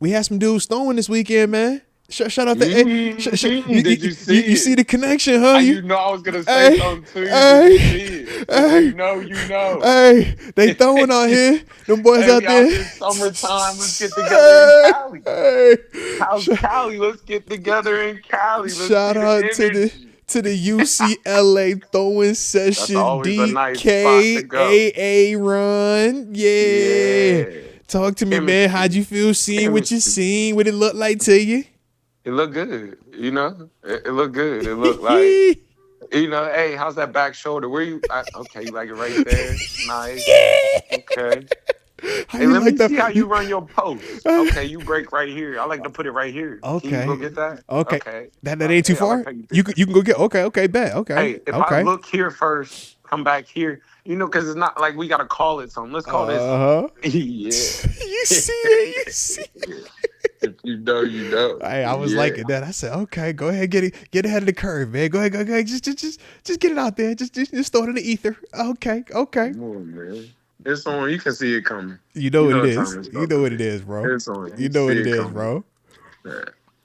we had some dudes throwing this weekend, man. Shout out to Did you see you it? see the connection, huh? You know I was gonna say Hey, something to you. Did you hey, see it? If you hey, know, you know. hey, they throwing out here. Them boys Hey, out we out there. here summertime. Let's get together in Hey, Cali. hey. How's Cali? Let's get together in Cali. Let's Shout see the out energy. to the UCLA throwing That's session. always a nice spot to go. DKAA run. Yeah. Yeah. Talk to me, man. How'd Chemistry. you feel seeing what you Chemistry. seen? What it looked like to you? It looked good. It looked good. It looked like, hey, how's that back shoulder? Where you? Okay, you like it right there. Nice. Okay. How Hey, you let like me the see how you run your post. Okay, you break right here. I like to put it right here. Can you go Okay. get that? Okay. Okay. That ain't too Hey, I like far? how you did You that. can go get okay, bet. Okay. Hey, if I Okay. look here first, come back here, because it's not like we gotta call it something. Let's call this something. Uh-huh. Yeah. You see it, you see it. If you know, you know. Hey, I was Yeah. liking that. I said, okay, go ahead, get ahead of the curve, man. Go ahead. Just get it out there. Just throw it in the ether. Okay. Come on, man. It's on. You can see it coming. You know You what know it what time is. it's You about know to what be. it is, bro. It's on. You You know what see it it is, coming. bro. Yeah.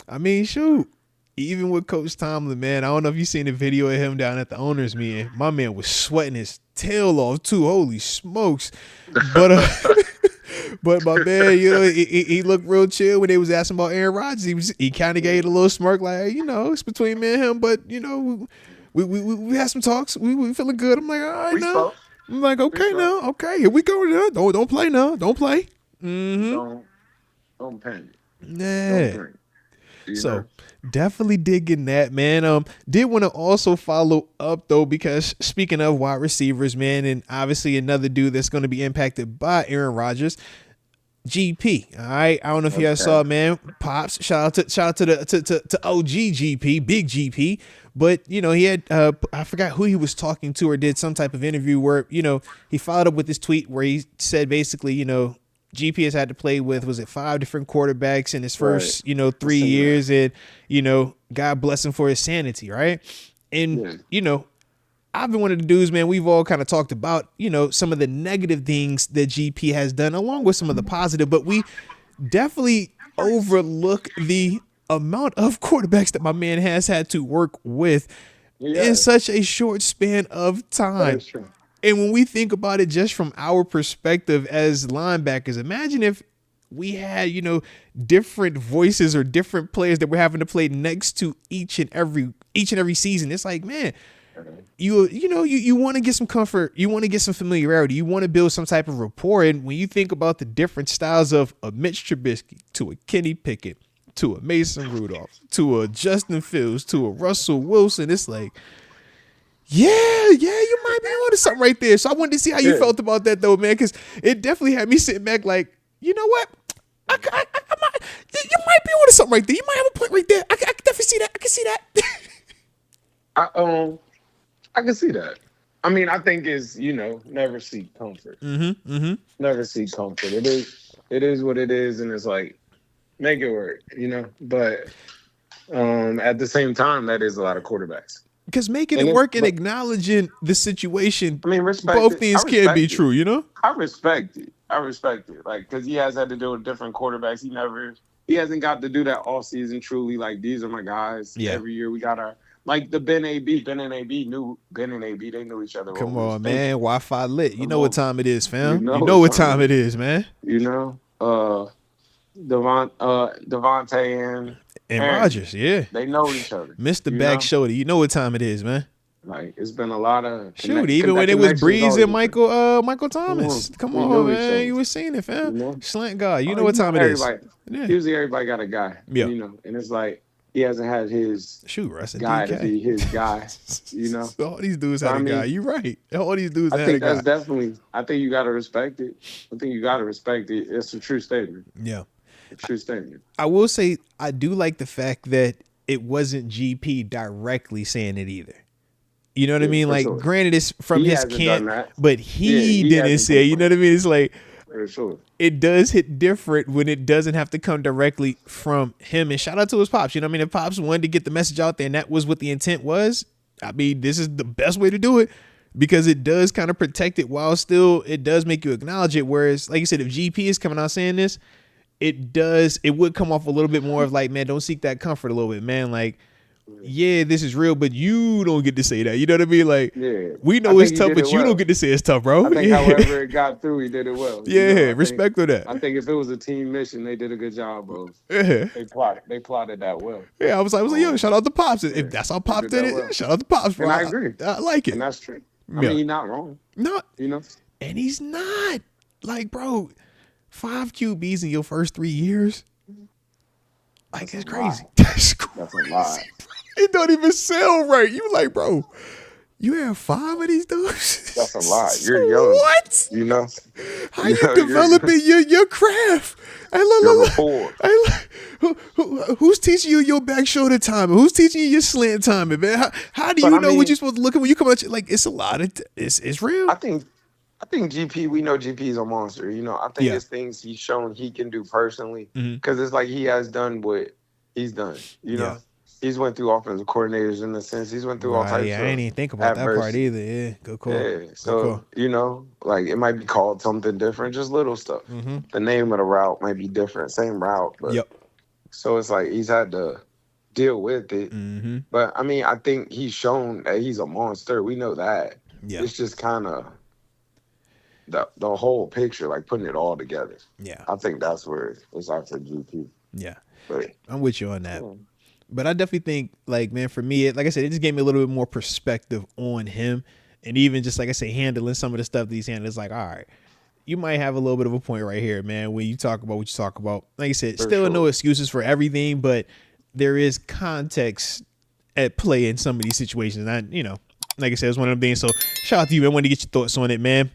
I mean, shoot. Even with Coach Tomlin, man, I don't know if you seen the video of him down at the owners meeting. My man was sweating his tail off too. Holy smokes! But but my man, he looked real chill when they was asking about Aaron Rodgers. He kind of gave a little smirk, like, hey, it's between me and him. But we had some talks. We feeling good. I'm like, all right We now. spoke. I'm like, We okay spoke. now, okay, here we go now. Don't play now. Don't play. Mm-hmm. Don't don't panic. Don't Yeah. drink. So definitely digging that, man. Did want to also follow up though, because speaking of wide receivers, man, and obviously another dude that's going to be impacted by Aaron Rodgers, GP. All right, I don't know if you guys Okay. saw, man. Pops, shout out to the to OG GP, big GP. But he had I forgot who he was talking to or did some type of interview where he followed up with this tweet where he said basically GP has had to play with, was it 5 different quarterbacks in his Right. first 3 years, and God bless him for his sanity, right? And Yeah. I've been one of the dudes, man. We've all kind of talked about, some of the negative things that GP has done, along with some of the positive, but we definitely overlook the amount of quarterbacks that my man has had to work with in Yeah. such a short span of That time. is true. And when we think about it just from our perspective as linebackers, imagine if we had, different voices or different players that we're having to play next to each and every season. It's like, man, you want to get some comfort, you want to get some familiarity, you want to build some type of rapport. And when you think about the different styles of a Mitch Trubisky to a Kenny Pickett to a Mason Rudolph to a Justin Fields to a Russell Wilson, it's like, yeah, you might be onto something right there. So I wanted to see how you Yeah. felt about that though, man, because it definitely had me sitting back like, you know what? I might, you might be onto something right there. You might have a point right there. I can definitely see that. I can see that. I can see that. I mean, I think is never seek comfort. Never seek comfort. It is what it is, and it's like make it work. But at the same time, that is a lot of quarterbacks. Because making And it it's work and acknowledging the situation, I mean, respect both it. I things can be respect it. true. I respect it. I respect it. Like, because he has had to deal with different quarterbacks. He hasn't got to do that all season. Truly, like these are my guys. Yeah. Every year we got our the Ben AB. Ben and AB knew Ben and AB. They knew each other. Come what we was on, thinking. man. Wi-Fi lit. You Come know what on. time it is, fam. You know You know what what time time it it is, man. Devontae and And Aaron. Rodgers, yeah. They know each other. Mr. You Back know? Shoulder. You know what time it is, man. Like it's been a lot of Shoot, even when it was Breeze and Michael Thomas. Come We on, knew each man. other. You was seeing it, fam. You know? Slant God. You know what time it is. Yeah. Usually everybody got a guy. Yeah. And it's like he hasn't had his Shoot, Russ and guy DK. to be his guy. All these dudes had a guy. You right. All these dudes I had a think guy. that's definitely. I think you got to respect it. It's a true statement. Yeah. A true statement. I will say I do like the fact that it wasn't GP directly saying it either. You know what I mean? Like, sure. granted, it's from He his hasn't camp, done that. but he didn't hasn't say. You know what I mean? It's like For sure. it does hit different when it doesn't have to come directly from him. And shout out to his pops. You know what I mean? If pops wanted to get the message out there, and that was what the intent was. I mean, this is the best way to do it because it does kind of protect it while still it does make you acknowledge it. Whereas, like you said, if GP is coming out saying this, it would come off a little bit more of like, man, don't seek that comfort a little bit, man. Like, yeah, this is real, but you don't get to say that. You know what I mean? Like, we know it's tough, but you don't get to say it's tough, bro. I think however it got through, he did it well. Yeah, respect for that. I think if it was a team mission, they did a good job, bro. Yeah. They plotted that well. Yeah, I was like, yo, shout out to Pops. If that's how Pops did it, well. Shout out to Pops, bro. And I agree. I like it. And that's true. I mean, he's not wrong. No. You know? And he's not. Like, bro, 5 QBs in your first 3 years? Like, it's crazy. That's a lie. It don't even sound right. You like, bro, you have 5 of these dudes? That's a lie. You're young. What? You know? How you developing your craft? Hey, who's teaching you your back shoulder timing? Who's teaching you your slant timing, man? How do you know what you're supposed to look at when you come out? Like, it's a lot of, it's real. I think GP, we know GP is a monster. You know, I think it's things he's shown he can do personally. Because it's like he has done what he's done. You know? He's went through offensive coordinators in a sense. He's went through all types of I didn't even think about that part either. Yeah, good call. Yeah, so, you know, like it might be called something different, just little stuff. The name of the route might be different, same route. But so it's like he's had to deal with it. But, I mean, I think he's shown that he's a monster. We know that. Yeah. It's just kind of the whole picture, like putting it all together. Yeah. I think that's where it's like for GP. Yeah. But I'm with you on that. But I definitely think, like, man, for me, like I said, it just gave me a little bit more perspective on him. And even just, like I say, handling some of the stuff that he's handling, it's like, all right, you might have a little bit of a point right here, man, when you talk about what you talk about. Like I said, no excuses for everything, but there is context at play in some of these situations. And, you know, like I said, it's one of them things. So shout out to you, man. I wanted to get your thoughts on it, man.